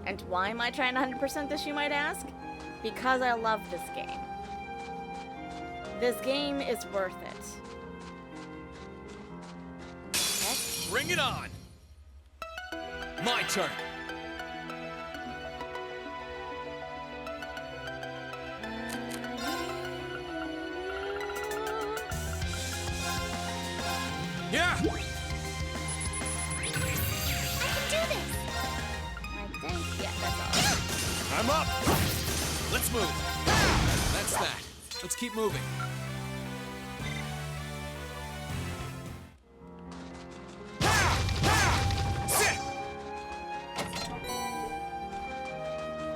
And why am I trying to 100% this, you might ask? Because I love this game. This game is worth it. Okay. Bring it on! My turn! Yeah! I can do this! I think, yeah, that's all. I'm up! Let's move! That's that. Let's keep moving. Sit! I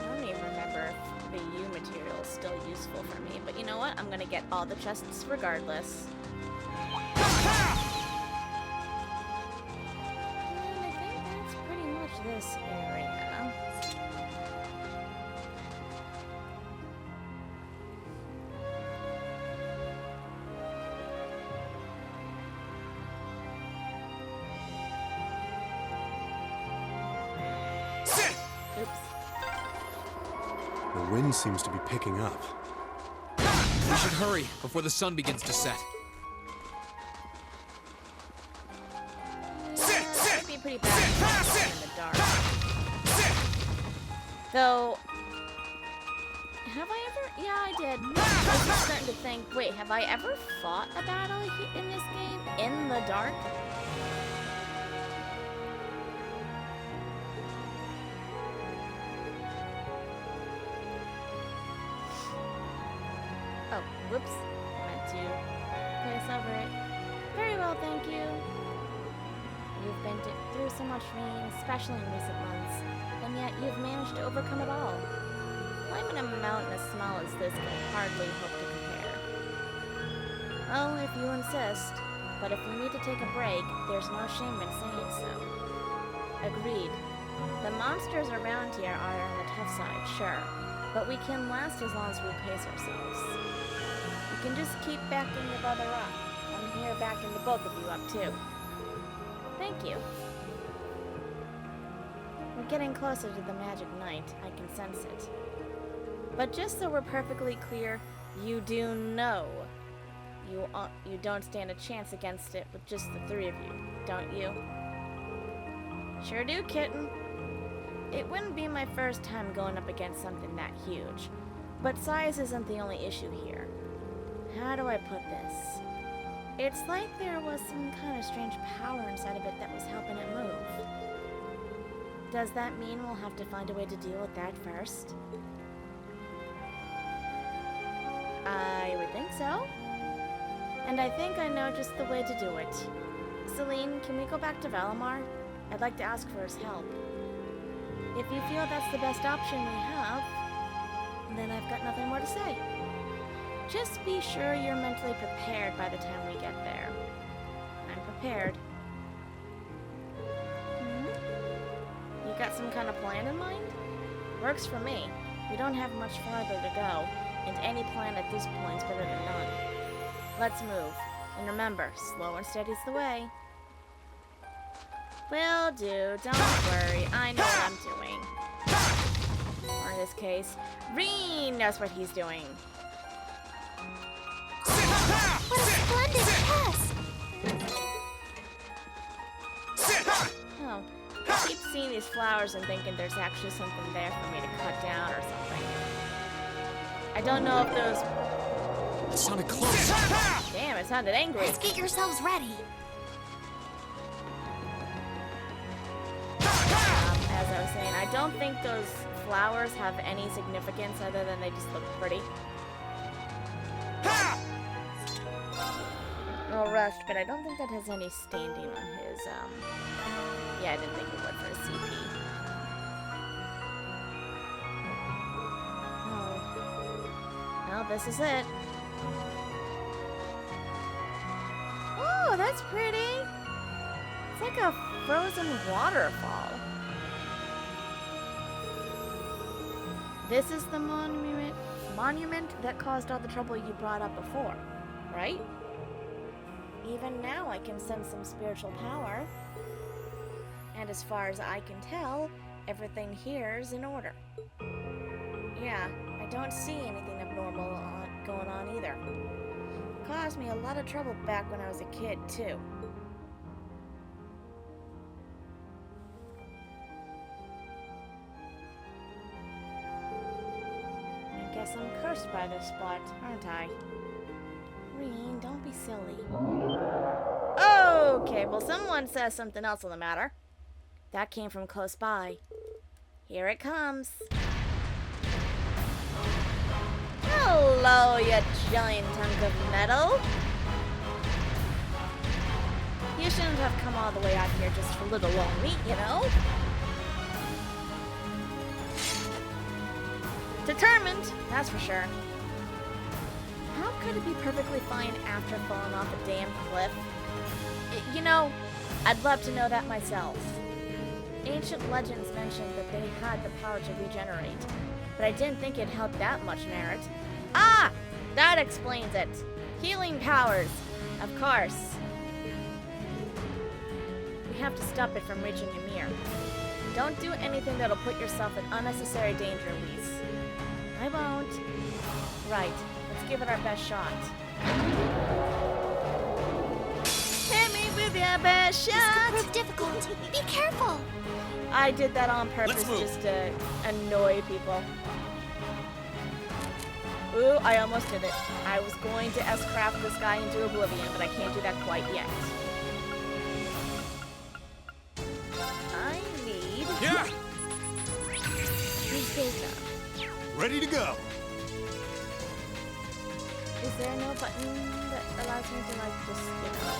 don't even remember if the U material is still useful for me, but you know what? I'm gonna get all the chests regardless. And I think that's pretty much this area. Oops. The wind seems to be picking up. We should hurry before the sun begins to set. It'd be pretty bad in the dark. Though, have I ever? Yeah, I did. I was starting to think, wait, have I ever fought a battle in this game in the dark? Oh, whoops. Meant to pace over it. Very well, thank you. You've been through so much, Rean, especially in recent months, and yet you've managed to overcome it all. Climbing a mountain as small as this can hardly hope to compare. Oh, if you insist. But if we need to take a break, there's no shame in saying so. Agreed. The monsters around here are on the tough side, sure, but we can last as long as we pace ourselves. You can just keep backing your brother up. I'm here backing the both of you up, too. Thank you. We're getting closer to the magic night. I can sense it. But just so we're perfectly clear, you do know you don't stand a chance against it with just the three of you, don't you? Sure do, kitten. It wouldn't be my first time going up against something that huge, but size isn't the only issue here. How do I put this? It's like there was some kind of strange power inside of it that was helping it move. Does that mean we'll have to find a way to deal with that first? I would think so. And I think I know just the way to do it. Celine, can we go back to Valimar? I'd like to ask for his help. If you feel that's the best option we have, then I've got nothing more to say. Just be sure you're mentally prepared by the time we get there. I'm prepared. You got some kind of plan in mind? Works for me. We don't have much farther to go, and any plan at this point's better than none. Let's move. And remember, slow and steady's the way. Will do. Don't worry. I know what I'm doing. Or in this case, Rean knows what he's doing. What a splendid test! Oh, I keep seeing these flowers and thinking there's actually something there for me to cut down or something. I don't know if those... It sounded close. Damn, it sounded angry. Let's get yourselves ready. As I was saying, I don't think those flowers have any significance other than they just look pretty. No rust, but I don't think that has any standing on his, yeah, I didn't think it would for his CP. Oh. Well, this is it. Oh, that's pretty! It's like a frozen waterfall. This is the monument that caused all the trouble you brought up before, right? Even now I can sense some spiritual power. And as far as I can tell, everything here's in order. Yeah, I don't see anything abnormal going on either. It caused me a lot of trouble back when I was a kid, too. I guess I'm cursed by this spot, aren't I? Rean, don't be silly. Okay, well, someone says something else on the matter. That came from close by. Here it comes. Hello, you giant hunk of metal. You shouldn't have come all the way out here just for little old me, you know? Determined, that's for sure. How could it be perfectly fine after falling off a damn cliff? You know, I'd love to know that myself. Ancient legends mentioned that they had the power to regenerate, but I didn't think it held that much merit. Ah! That explains it. Healing powers, of course. We have to stop it from reaching Ymir. Don't do anything that'll put yourself in unnecessary danger, Elise. I won't. Right, let's give it our best shot. Hit me with your best shot! This could prove difficult. Be careful! I did that on purpose just to annoy people. Ooh, I almost did it. I was going to S-craft this guy into oblivion, but I can't do that quite yet. I need... Yeah! These data. Ready to go. Is there no button that allows me to, like, just, you know...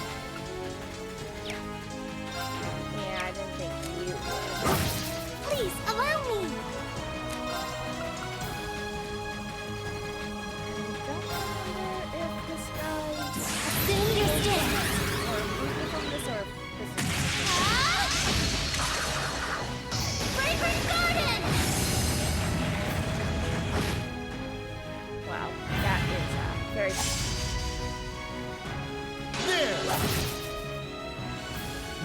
Yeah, I didn't think you would. Please, allow me! I don't wonder if this guy... Assume your stance! Or from this or this. Fragrant garden! Wow, that is very...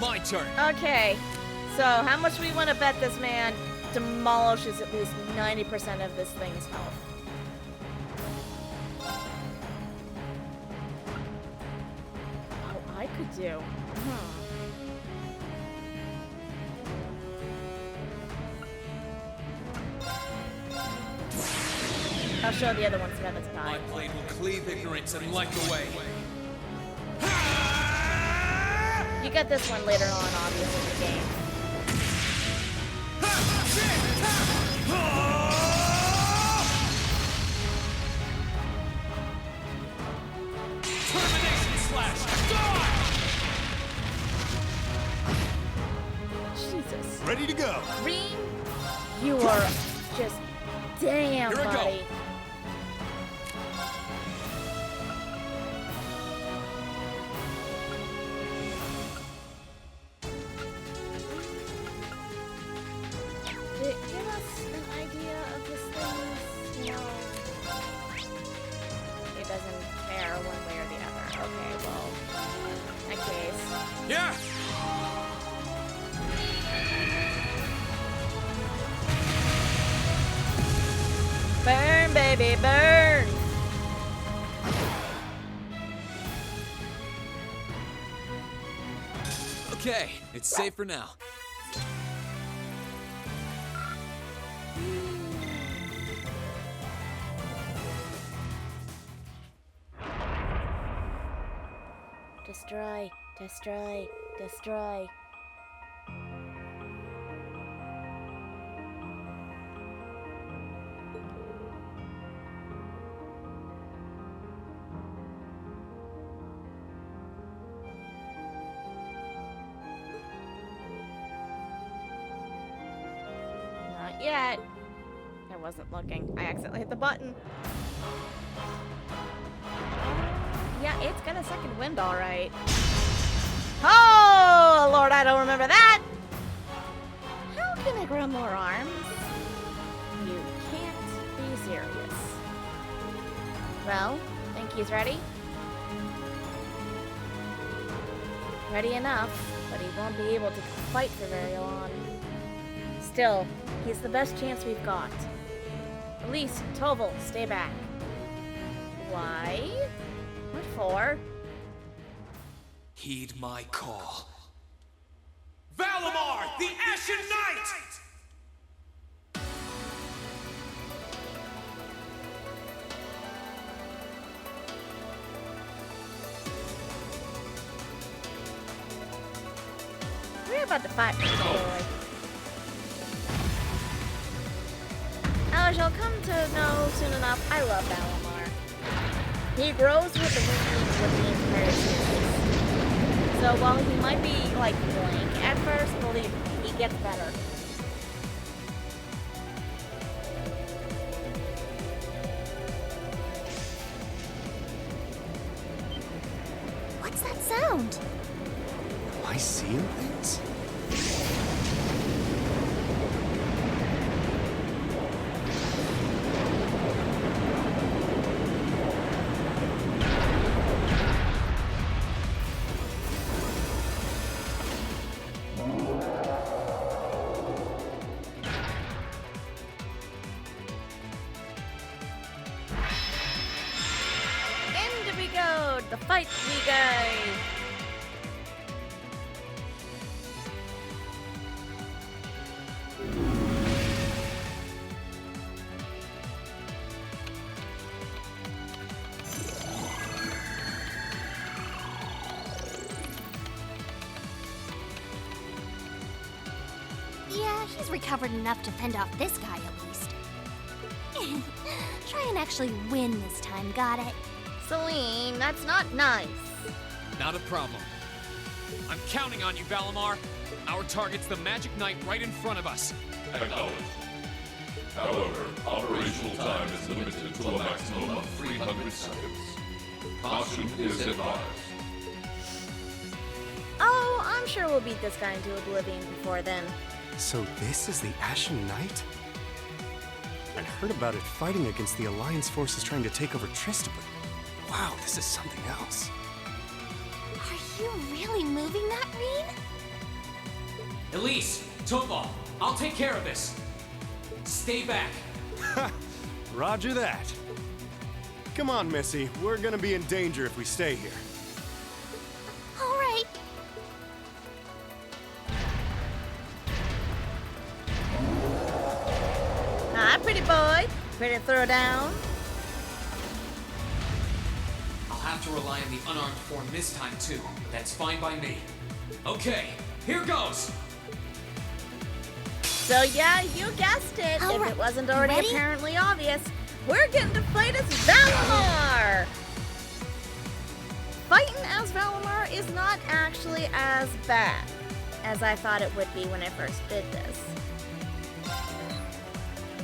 My turn. Okay, so how much we want to bet this man demolishes at least 90% of this thing's health? Oh, I could do. I'll show the other ones another My time. blade will cleave ignorance and light the way. You get this one later on, obviously, in the game. Termination slash! Die! Jesus. Ready to go. Rean, you are just damn, Here I go. buddy. Give us an idea of this thing's, you know... It doesn't care one way or the other. Okay, well, in that case... Yeah! Burn, baby, burn! Okay, it's safe for now. Destroy, destroy, destroy. Not yet. I wasn't looking. I accidentally hit the button. Yeah, it's got a second wind, all right. Oh, Lord, I don't remember that. How can I grow more arms? You can't be serious. Well, think he's ready? Ready enough, but he won't be able to fight for very long. Still, he's the best chance we've got. Elise, Toval, stay back. Why? What for? Heed my call. Valimar, the Ashen Knight! We're about to fight this boy. As you'll come to know soon enough, I love Valimar. He grows with the the entire series. So while he might be like blank at first, believe me, he gets better. What's that sound? Am I seeing things? In we go, the fight we go. Yeah, he's recovered enough to fend off this guy at least. Try and actually win this time, got it? Celine, that's not nice. Not a problem. I'm counting on you, Valimar. Our target's the Magic Knight right in front of us. Acknowledged. However, operational time is limited to a maximum of 300 seconds. Caution is advised. Oh, I'm sure we'll beat this guy into oblivion before then. So this is the Ashen Knight? I'd heard about it fighting against the Alliance forces trying to take over Trista, but wow, this is something else. Are you really moving that, Rean? Elise, Toval, I'll take care of this. Stay back. Roger that. Come on, Missy. We're gonna be in danger if we stay here. All right. Hi, pretty boy. Ready to throw down? I'll have to rely on the unarmed form this time too. That's fine by me. Okay, here goes. So yeah, you guessed it. All If right. it wasn't already Ready? apparently obvious, we're getting to fight as Valimar! Fighting as Valimar is not actually as bad as I thought it would be when I first did this.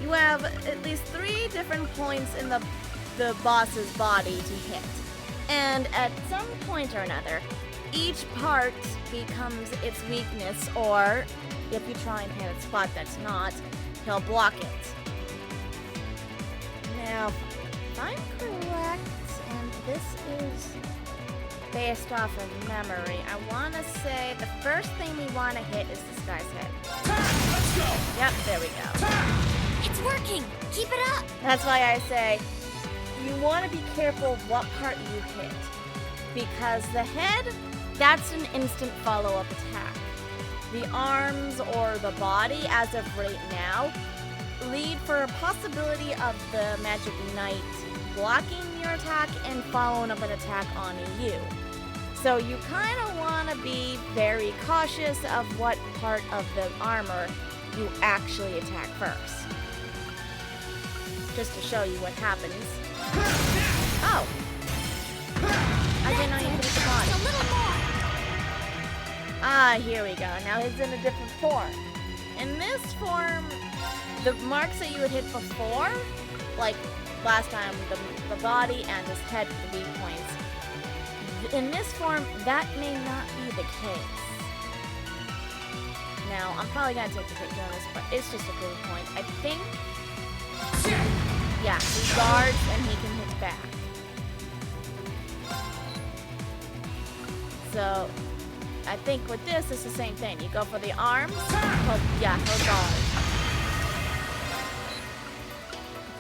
You have at least 3 different points in the boss's body to hit. And at some point or another, each part becomes its weakness, or if you try and hit a spot that's not, he'll block it. Now, if I'm correct, and this is based off of memory, I want to say the first thing we want to hit is this guy's head. Let's go. Yep, there we go. It's working. Keep it up. That's why I say you want to be careful what part you hit, because the head, that's an instant follow-up attack. The arms or the body, as of right now, lead for a possibility of the Magic Knight blocking your attack and following up an attack on you. So you kind of want to be very cautious of what part of the armor you actually attack first. Just to show you what happens. Oh! I didn't know you could hit the body. A little more. Ah, here we go. Now he's in a different form. In this form, the marks that you had hit before, like last time, the body and his head were the weak points. In this form, that may not be the case. Now, I'm probably gonna take the hit on this, but it's just a good point. I think, yeah, he guards and he can hit back. So, I think with this, it's the same thing. You go for the arms, he'll guard.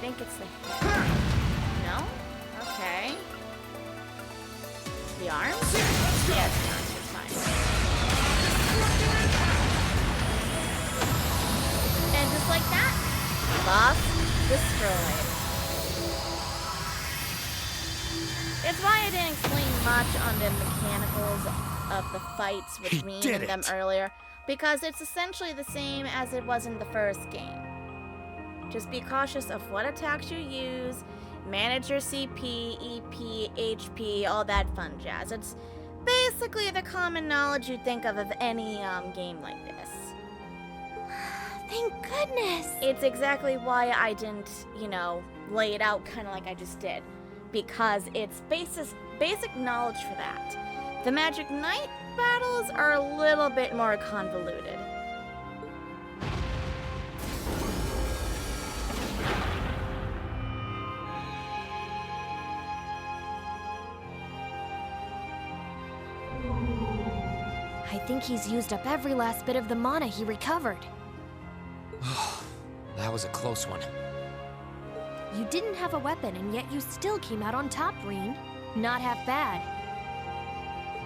think it's the hair. No? Okay. The arms? Yes, the arms are fine. And just like that, boss destroyed. It's why I didn't explain much on the mechanicals of the fights with Rean and them earlier, because it's essentially the same as it was in the first game. Just be cautious of what attacks you use, manage your CP, EP, HP, all that fun jazz. It's basically the common knowledge you'd think of any game like this. Thank goodness. It's exactly why I didn't, lay it out kind of like I just did. Because it's basic knowledge for that. The Magic Knight battles are a little bit more convoluted. I think he's used up every last bit of the mana he recovered. That was a close one. You didn't have a weapon, and yet you still came out on top, Rean. Not half bad.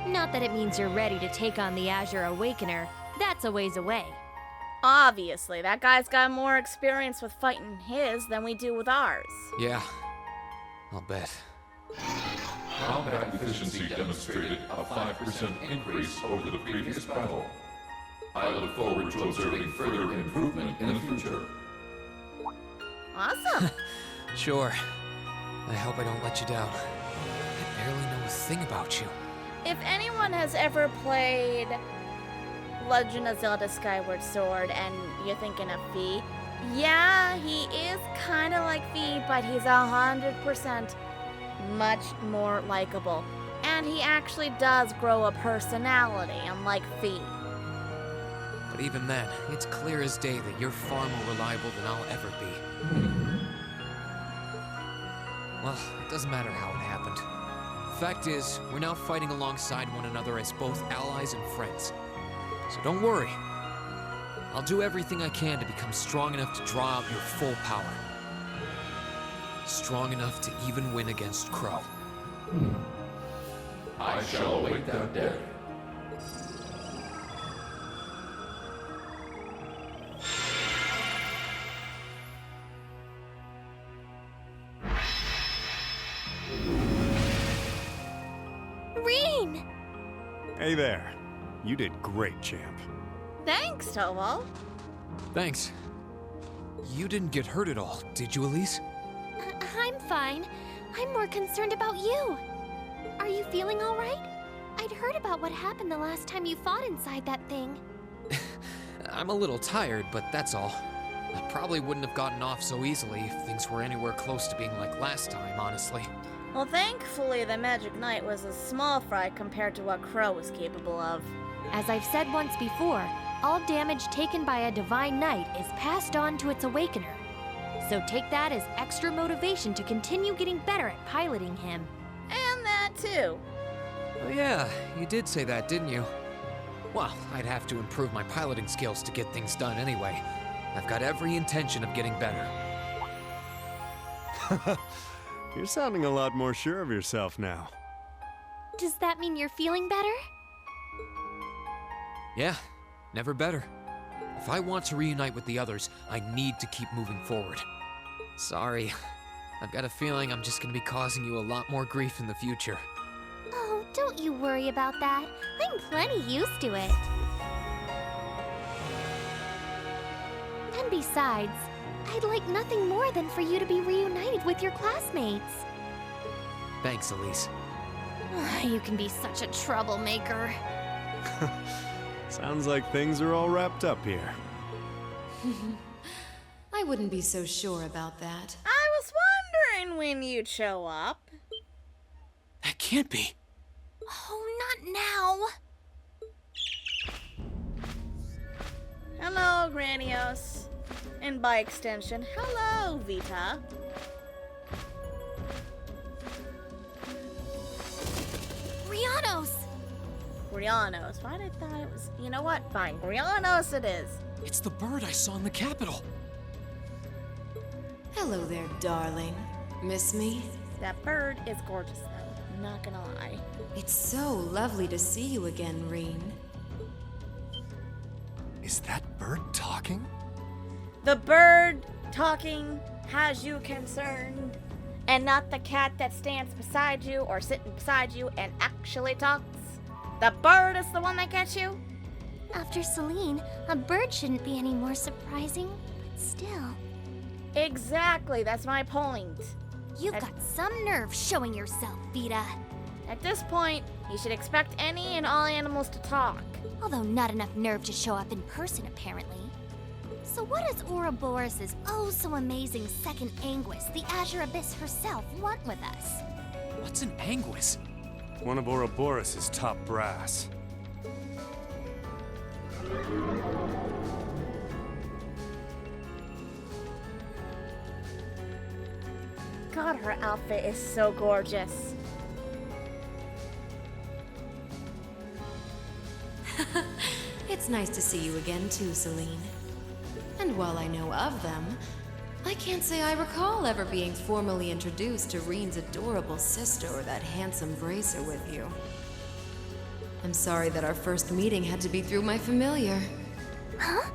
Not that it means you're ready to take on the Azure Awakener. That's a ways away. Obviously, that guy's got more experience with fighting his than we do with ours. Yeah, I'll bet. Combat efficiency demonstrated a 5% increase over the previous battle. I look forward to observing further improvement in the future. Awesome. Sure. I hope I don't let you down. I barely know a thing about you. If anyone has ever played Legend of Zelda Skyward Sword and you're thinking of Fi, yeah, he is kind of like Fi, but he's 100% much more likable. And he actually does grow a personality, unlike Fi. But even then, it's clear as day that you're far more reliable than I'll ever be. Well, it doesn't matter how it happened. Fact is, we're now fighting alongside one another as both allies and friends. So don't worry. I'll do everything I can to become strong enough to draw out your full power. Strong enough to even win against Crow. I shall await that day. Rean! Hey there. You did great, champ. Thanks, Toval. Thanks. You didn't get hurt at all, did you, Elise? I'm fine. I'm more concerned about you. Are you feeling all right? I'd heard about what happened the last time you fought inside that thing. I'm a little tired, but that's all. I probably wouldn't have gotten off so easily if things were anywhere close to being like last time, honestly. Well, thankfully, the Magic Knight was a small fry compared to what Crow was capable of. As I've said once before, all damage taken by a Divine Knight is passed on to its Awakener. So take that as extra motivation to continue getting better at piloting him. And that too. Oh yeah, you did say that, didn't you? Well, I'd have to improve my piloting skills to get things done anyway. I've got every intention of getting better. You're sounding a lot more sure of yourself now. Does that mean you're feeling better? Yeah, never better. If I want to reunite with the others, I need to keep moving forward. Sorry, I've got a feeling I'm just gonna be causing you a lot more grief in the future. Oh, don't you worry about that. I'm plenty used to it. And besides, I'd like nothing more than for you to be reunited with your classmates. Thanks, Elise. You can be such a troublemaker. Sounds like things are all wrapped up here. I wouldn't be so sure about that. I was wondering when you'd show up. That can't be. Oh, not now. Hello, Granios. And by extension, hello, Vita. Rianos! Grianos. Why did I thought it was... You know what? Fine. Grianos it is. It's the bird I saw in the Capitol. Hello there, darling. Miss me? That bird is gorgeous, though. Not gonna lie. It's so lovely to see you again, Rean. Is that bird talking? The bird talking has you concerned, and not the cat that stands beside you or sitting beside you and actually talks. The bird is the one that gets you. After Celine, a bird shouldn't be any more surprising, but still. Exactly, that's my point. You've got some nerve showing yourself, Vita. At this point, you should expect any and all animals to talk. Although not enough nerve to show up in person, apparently. So what does Ouroboros' oh-so-amazing second Anguis, the Azure Abyss herself, want with us? What's an Anguis? One of Ouroboros' top brass. God, her outfit is so gorgeous. It's nice to see you again too, Celine. And while I know of them, I can't say I recall ever being formally introduced to Rean's adorable sister or that handsome bracer with you. I'm sorry that our first meeting had to be through my familiar. Huh?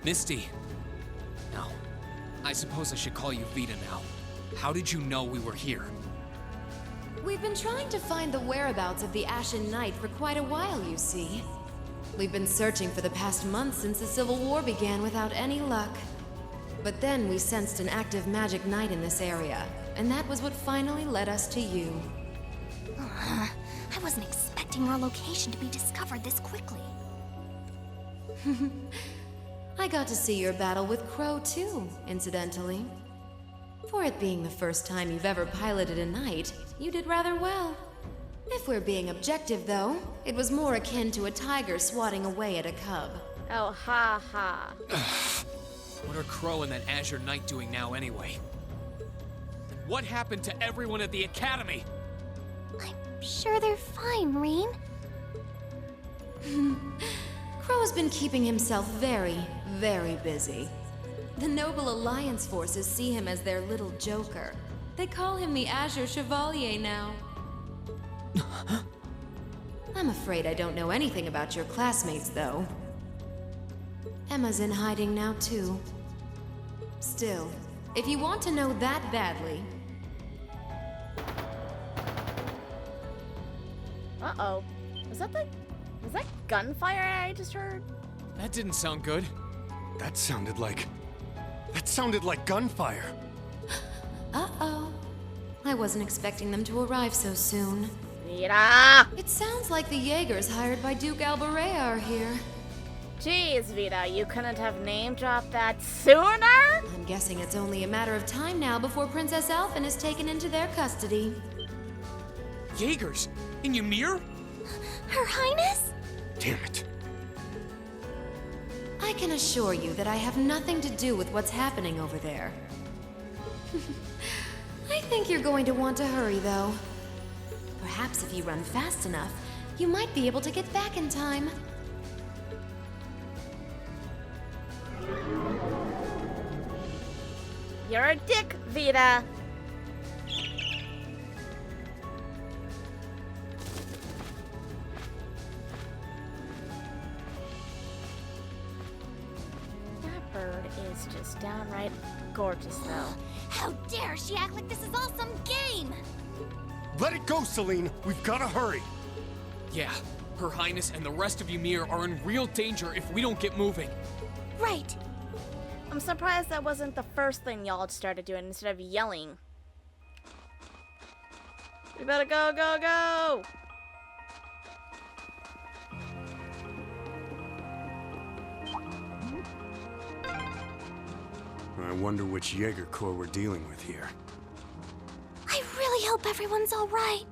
Misty. No. I suppose I should call you Vita now. How did you know we were here? We've been trying to find the whereabouts of the Ashen Knight for quite a while, you see. We've been searching for the past month since the Civil War began without any luck. But then we sensed an active magic knight in this area, and that was what finally led us to you. I wasn't expecting our location to be discovered this quickly. I got to see your battle with Crow too, incidentally. For it being the first time you've ever piloted a knight, you did rather well. If we're being objective, though, it was more akin to a tiger swatting away at a cub. Oh, ha ha. What are Crow and that Azure Knight doing now anyway? And what happened to everyone at the Academy? I'm sure they're fine, Rean. Crow's been keeping himself very, very busy. The Noble Alliance forces see him as their little joker. They call him the Azure Chevalier now. I'm afraid I don't know anything about your classmates, though. Emma's in hiding now, too. Still, if you want to know that badly... Uh-oh. Was that gunfire I just heard? That didn't sound good. That sounded like gunfire. Uh-oh. I wasn't expecting them to arrive so soon. Vita! It sounds like the Jaegers hired by Duke Alberea are here. Jeez, Vita, you couldn't have name-dropped that sooner? I'm guessing it's only a matter of time now before Princess Alfin is taken into their custody. Jaegers? In Ymir? Her Highness? Damn it. I can assure you that I have nothing to do with what's happening over there. I think you're going to want to hurry, though. Perhaps if you run fast enough, you might be able to get back in time. You're a dick, Vita. That bird is just downright gorgeous, though. How dare she act like this is all some game! Let it go, Celine. We've got to hurry. Yeah, Her Highness and the rest of Ymir are in real danger if we don't get moving. Right. I'm surprised that wasn't the first thing y'all started doing instead of yelling. We better go, go, go! I wonder which Jaeger Corps we're dealing with here. I really hope everyone's all right.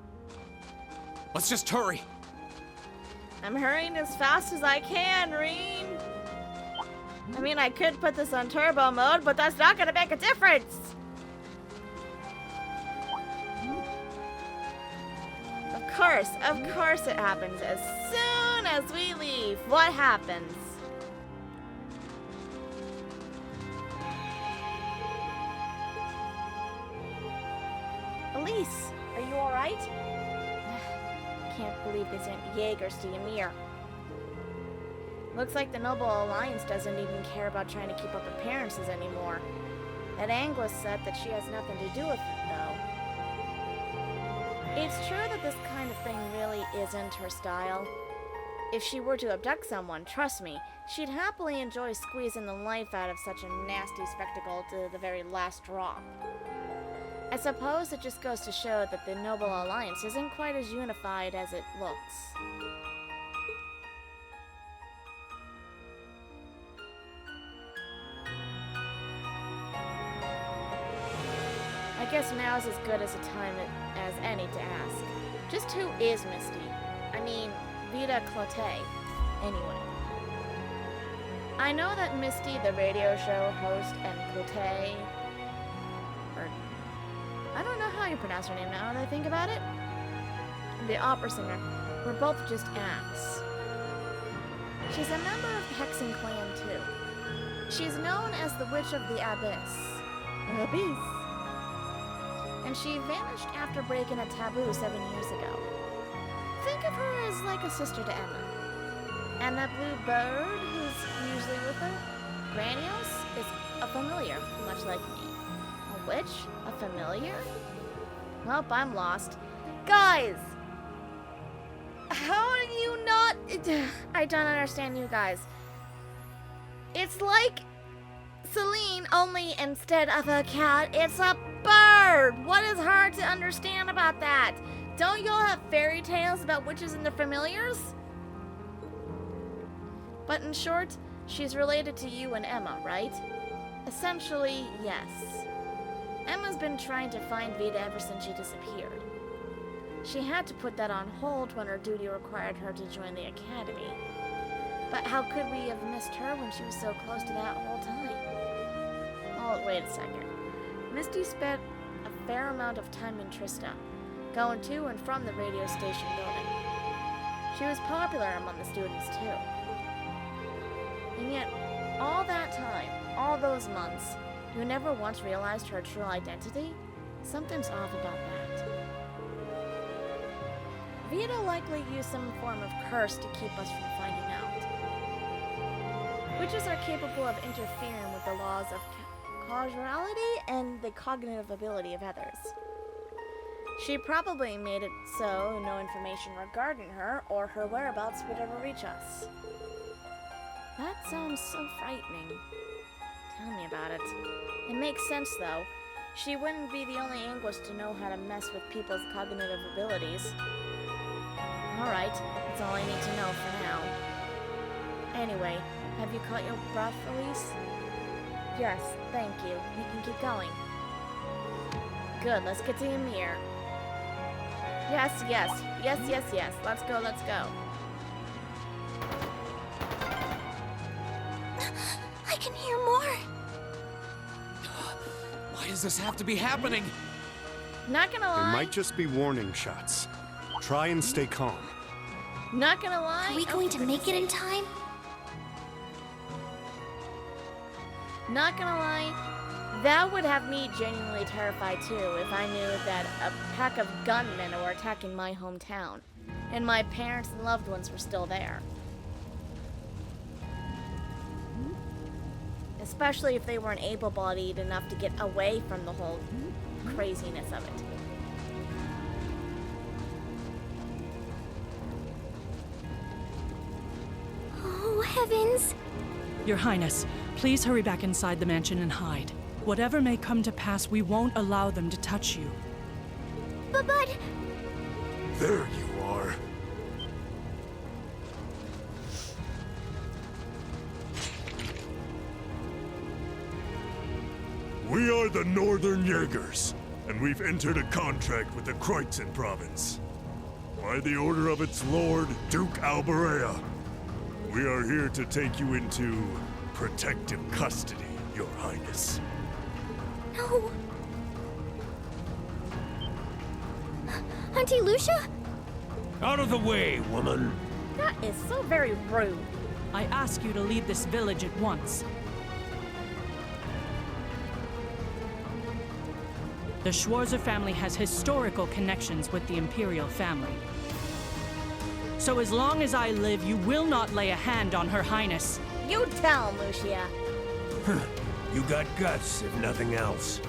Let's just hurry. I'm hurrying as fast as I can, Rean. I mean, I could put this on turbo mode, but that's not gonna make a difference. Of course it happens as soon as we leave. What happens? isn't Jaegers to Ymir. Looks like the Noble Alliance doesn't even care about trying to keep up appearances anymore. That Anguis said that she has nothing to do with it, though. It's true that this kind of thing really isn't her style. If she were to abduct someone, trust me, she'd happily enjoy squeezing the life out of such a nasty spectacle to the very last drop. I suppose it just goes to show that the Noble Alliance isn't quite as unified as it looks. I guess now's as good as a time as any to ask. Just who is Misty? I mean, Vita Clotet. Anyway. I know that Misty, the radio show host, and Clotet, or I don't know how you pronounce her name now that I think about it, the opera singer, were both just acts. She's a member of the Hexen clan, too. She's known as the Witch of the Abyss. And she vanished after breaking a taboo 7 years ago. Think of her as like a sister to Emma. And that blue bird who's usually with her, Granios, is a familiar, much like me. A witch? A familiar? Well, I'm lost. Guys! How do you not... I don't understand you guys. It's like Celine, only instead of a cat, it's a bird! What is hard to understand about that? Don't y'all have fairy tales about witches and their familiars? But in short, she's related to you and Emma, right? Essentially, yes. Emma's been trying to find Vita ever since she disappeared. She had to put that on hold when her duty required her to join the academy. But how could we have missed her when she was so close to that whole time? Oh, wait a second. Misty spent a fair amount of time in Trista, going to and from the radio station building. She was popular among the students, too. And yet, all that time, all those months, you never once realized her true identity? Something's off about that. Vita likely used some form of curse to keep us from finding out. Witches are capable of interfering with the laws of causality and the cognitive ability of others. She probably made it so no information regarding her or her whereabouts would ever reach us. That sounds so frightening. Tell me about it. It makes sense, though. She wouldn't be the only Anguis to know how to mess with people's cognitive abilities. Alright, that's all I need to know for now. Anyway, have you caught your breath, Elise? Yes, thank you. You can keep going. Good, let's get to Ymir. Yes. Let's go. I can hear more. Why does this have to be happening? Not gonna lie. There might just be warning shots. Try and stay calm. Not gonna lie. Are we going to make it in time? Not gonna lie, that would have me genuinely terrified too if I knew that a pack of gunmen were attacking my hometown, and my parents and loved ones were still there. Especially if they weren't able-bodied enough to get away from the whole craziness of it. Oh, heavens! Your Highness, please hurry back inside the mansion and hide. Whatever may come to pass, we won't allow them to touch you. But... There you are. We are the Northern Jaegers, and we've entered a contract with the Kreutzen province. By the order of its lord, Duke Alberea, we are here to take you into protective custody, Your Highness. No! Auntie Lucia? Out of the way, woman! That is so very rude. I ask you to leave this village at once. The Schwarzer family has historical connections with the Imperial family. So as long as I live, you will not lay a hand on Her Highness. You tell, Lucia. You got guts, if nothing else.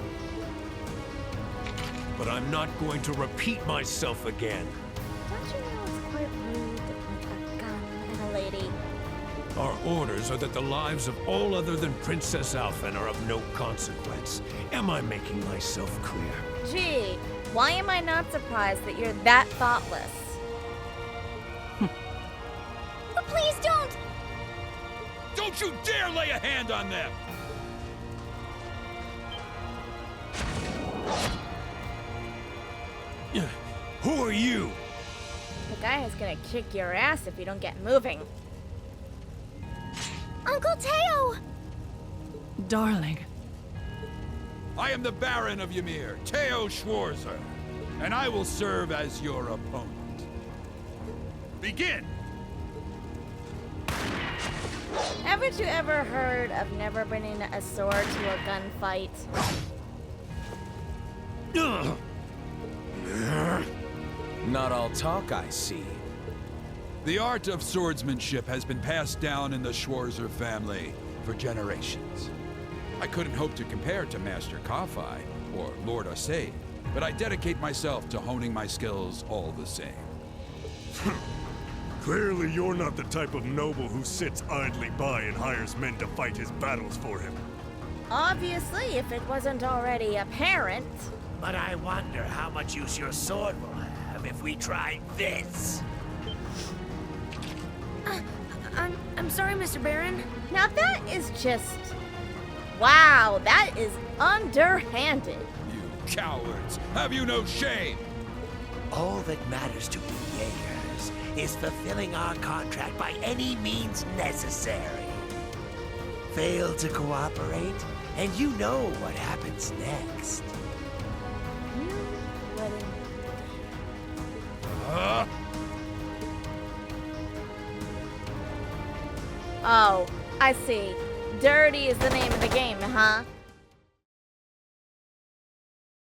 But I'm not going to repeat myself again. Don't you know it's quite rude to point a gun at a lady? Our orders are that the lives of all other than Princess Alfin are of no consequence. Am I making myself clear? Gee, why am I not surprised that you're that thoughtless? But please don't! Don't you dare lay a hand on them! Who are you? The guy is gonna kick your ass if you don't get moving. Uncle Teo! Darling. I am the Baron of Ymir, Rean Schwarzer, and I will serve as your opponent. Begin! Haven't you ever heard of never bringing a sword to a gunfight? Not all talk, I see. The art of swordsmanship has been passed down in the Schwarzer family for generations. I couldn't hope to compare to Master Kafai or Lord Osei, but I dedicate myself to honing my skills all the same. Clearly you're not the type of noble who sits idly by and hires men to fight his battles for him. Obviously, if it wasn't already apparent. But I wonder how much use your sword will have if we try this. I'm sorry, Mr. Baron. Now that is just... Wow, that is underhanded. You cowards! Have you no shame? All that matters to we Jaegers is fulfilling our contract by any means necessary. Fail to cooperate, and you know what happens next. Oh, I see. Dirty is the name of the game, huh?